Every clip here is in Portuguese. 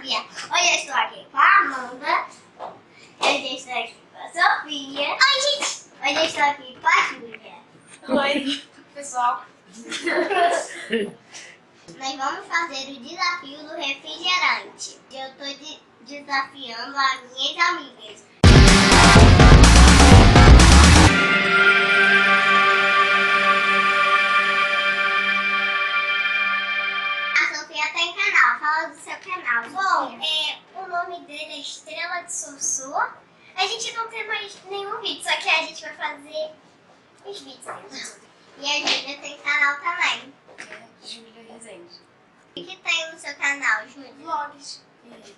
Sofia. Hoje eu estou aqui com a Amanda. Hoje eu estou aqui com a Sofia. Oi, gente. Hoje eu estou aqui com a Júlia. Oi, pessoal. Nós vamos fazer o desafio do refrigerante. Eu estou desafiando as minhas amigas. A Sofia tem canal. Fala do seu canal. Bom, o nome dele é Estrela de Sossô. A gente não tem mais nenhum vídeo, só que a gente vai fazer os vídeos ainda. E a Júlia tem canal também. Júlia Rezende. O que tem no seu canal, Júlia? Vlogs e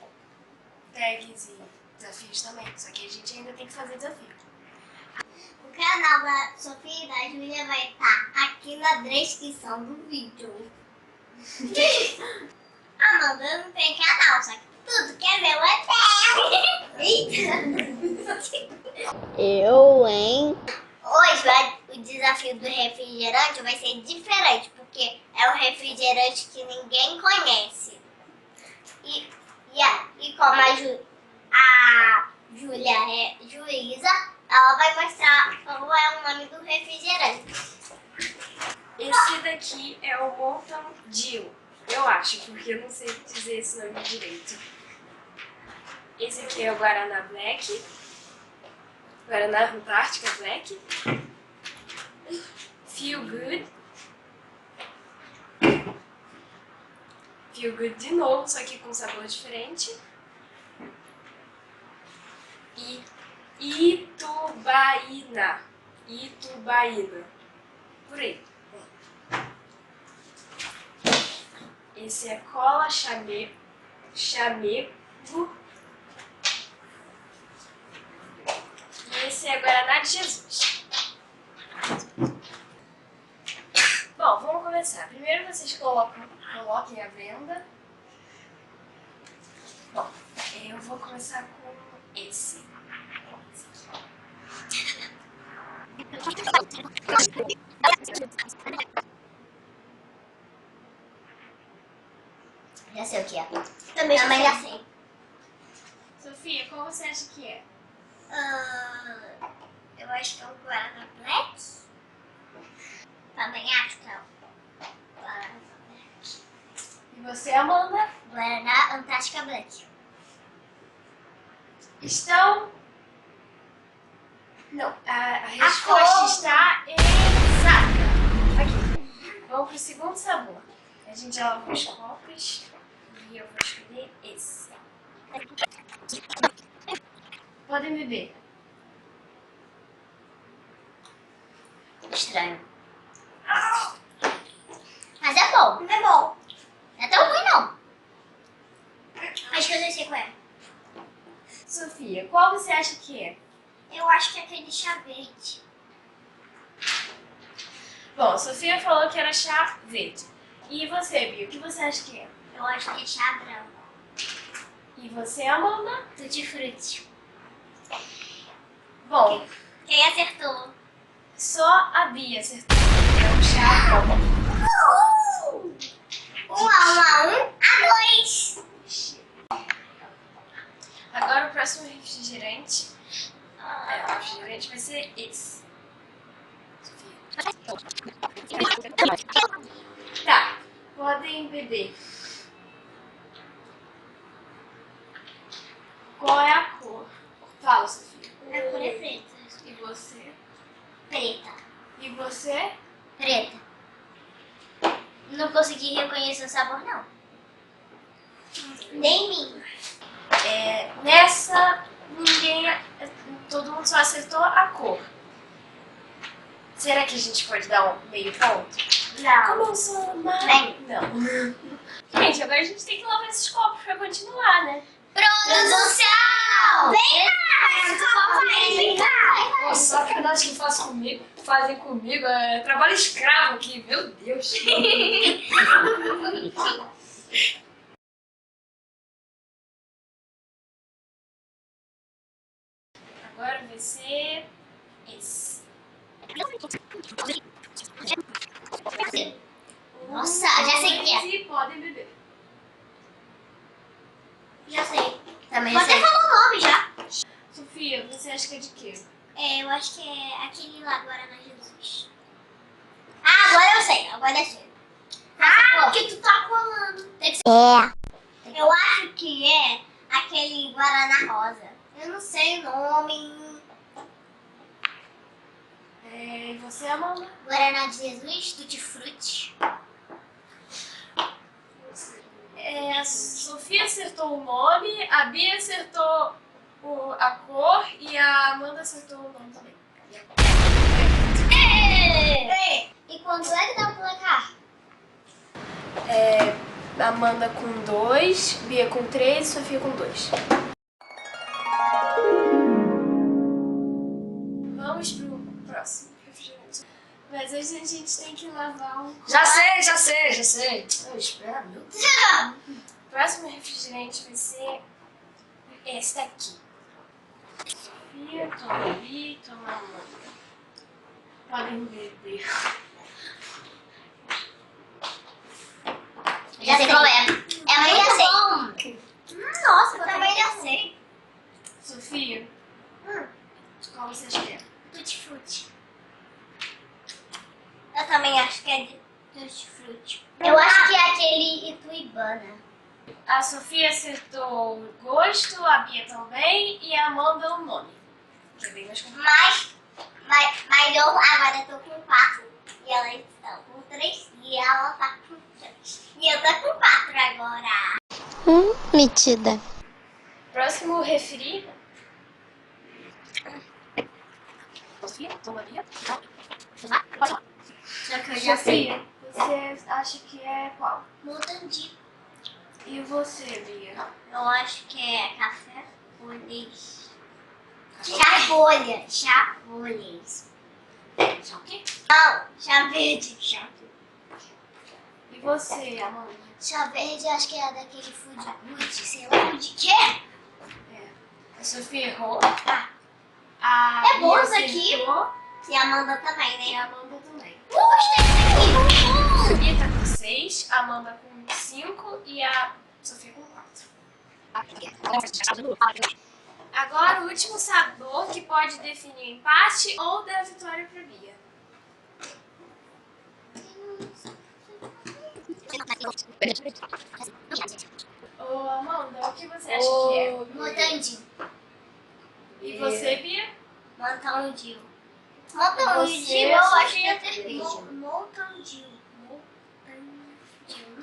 tags e desafios também. Só que a gente ainda tem que fazer desafio. O canal da Sofia e da Júlia vai estar aqui na descrição do vídeo. Amanda não tem canal, só que tudo que é meu é dela. Eu, hein? Hoje o desafio do refrigerante vai ser diferente, porque é um refrigerante que ninguém conhece. E como a Júlia é juíza, ela vai mostrar qual é o nome do refrigerante. Esse daqui é o Mountain Dew. Eu acho, porque eu não sei dizer esse nome direito. Esse aqui é o Guaraná Black. Guaraná Antártica Black. Feel Good. Feel Good de novo, só que com sabor diferente. E Itubaína. Itubaína. Por aí. Esse é Cola Chamego. E esse é Guaraná de Jesus. Bom, vamos começar. Primeiro vocês coloquem a venda. Bom, eu vou começar com esse. Já sei o que é. Também já sei. Sofia, qual você acha que é? eu acho que é o Guaraná Black. Também acho que é o Guaraná Black. E você, Amanda? Guaraná Antártica Black. Estão... Não, a resposta está exata. Aqui. Vamos pro segundo sabor. A gente já lavou os copos e eu vou escolher esse. Podem beber. Estranho. Mas é bom. É bom. Não é tão ruim, não. Acho que eu já sei qual é. Sofia, qual você acha que é? Eu acho que é aquele chá verde. Bom, a Sofia falou que era chá verde. E você, Bia, o que você acha que é? Eu acho que é chá branco. E você, Amanda? Tutti frutti. Bom, Quem acertou? só a Bia acertou. É um chá bom. 1-1-1-2. Agora o próximo refrigerante. O refrigerante vai ser esse. Tá, podem beber. Qual é a cor? Fala, Sofia. A cor é preta. E você? Preta. E você? Preta. Não consegui reconhecer o sabor, não. Nem mim. Nessa, todo mundo só acertou a cor. Será que a gente pode dar um meio ponto? Não. Como eu sou má? Bem. Não. Gente, agora a gente tem que lavar esses copos pra continuar, né? Produção! Vem cá! Vem cá! Nossa, sacanagem que fazem comigo. É trabalho escravo aqui, meu Deus. Agora vai ser esse. Nossa, já sei o que é. E podem beber. Também Você sei. falou o nome já. Sofia, você acha que é de quê? Eu acho que é aquele lá, Guaraná Jesus. Ah, agora eu sei. Agora eu sei. Ah, porque tu tá colando. Tem que ser. Eu acho que é aquele Guaraná Rosa. Eu não sei o nome. E você, Amanda? Guaraná de Jesus, Tutti Frutti. A Sofia acertou o nome, a Bia acertou a cor e a Amanda acertou o nome também. E quando é que dá o placar? Amanda com 2, Bia com 3 e Sofia com 2. Vamos pro próximo refrigerante. Mas hoje a gente tem que lavar um copo. Já sei. Oh, espera, meu Deus. O próximo refrigerante vai ser esse daqui. Sofia, toma Bia, toma Amanda. Podem beber. Já sei qual é. É muito já sei. bom. Nossa, eu também já sei. Sofia, qual você acha que é? Tutti Frutti. Eu também acho que é de Tutti Frutti. Eu acho que é aquele Ituibana. A Sofia acertou o gosto, a Bia também e a Amanda o nome. Que é bem mais complicado. Mas eu agora tô com 4 e ela está com 3 e ela tá com 3. E eu tô com 4 agora. Metida. Próximo refri. Sofia, toma Bia. Só que eu já sei. Sofia, você acha que é qual? Mutandi. E você, Bia? Eu acho que é café folhas. Chapolhas. Chapolhas. Chá o quê? Não, chá verde. Chá verde. E você, Amanda? Chá verde acho que é daquele food good, sei lá de que é. A Sofia errou. Ah. A É bom Bia isso aqui. acertou. E a Amanda também, E né? a Amanda também. Gostei disso aqui. A Bia tá com 6, a Amanda com 5 e a Sofia com 4. Agora o último sabor que pode definir o empate ou dar a vitória pra Bia. Ô Amanda, o que você acha que é? Mutandi. E você, Bia? Montandil. Você, Montandil, eu acho que é Sofia? cerveja. Montandil.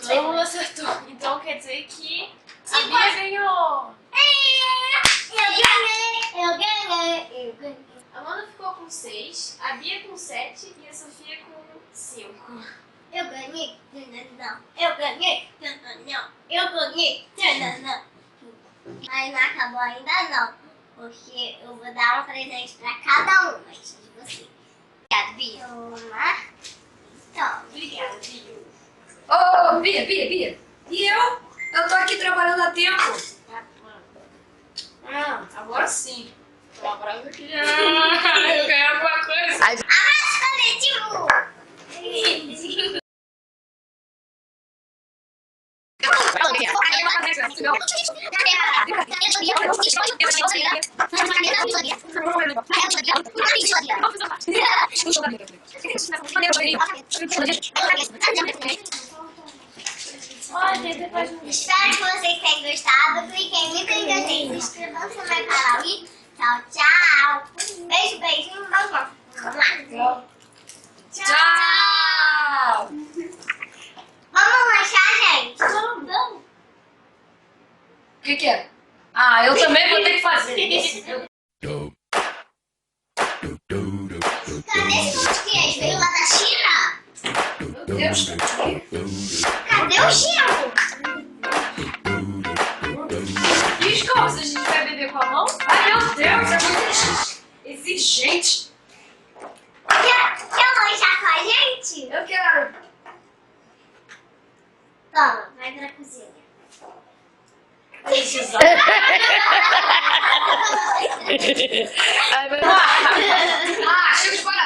Todo mundo acertou. Então quer dizer que a Sim, Bia ganhou. Eu ganhei. A Amanda ficou com 6, a Bia com 7 e a Sofia com 5. Eu ganhei. Não. Eu ganhei. Não. Eu ganhei. Não. Mas não acabou ainda não. Porque eu vou dar um presente pra cada um antes de você. Obrigada, Bia. Toma. Então, Obrigada, Bia. Ô, Bia. E eu? Eu tô aqui trabalhando a tempo. Agora sim. Tô abraço aqui. Eu ganhei alguma coisa. abraço coletivo. Olha, depois no Espero que vocês tenham gostado. Cliquem muito em gostei. Se inscrevam no meu canal e tchau. Beijinho. Vamos. Tchau! Vamos lanchar, gente? Vamos. O que é? Ah, eu também vou ter que fazer. Cadê esse monte de queijo? Veio lá da China? Meu Deus. Cadê o Chico? E os copos? A gente vai beber com a mão? Ai, meu Deus, é muito exigente. Quer lanchar com a gente? Eu quero. Toma, vai pra cozinha. Precisar. Ai, meu Ah, chega de parar.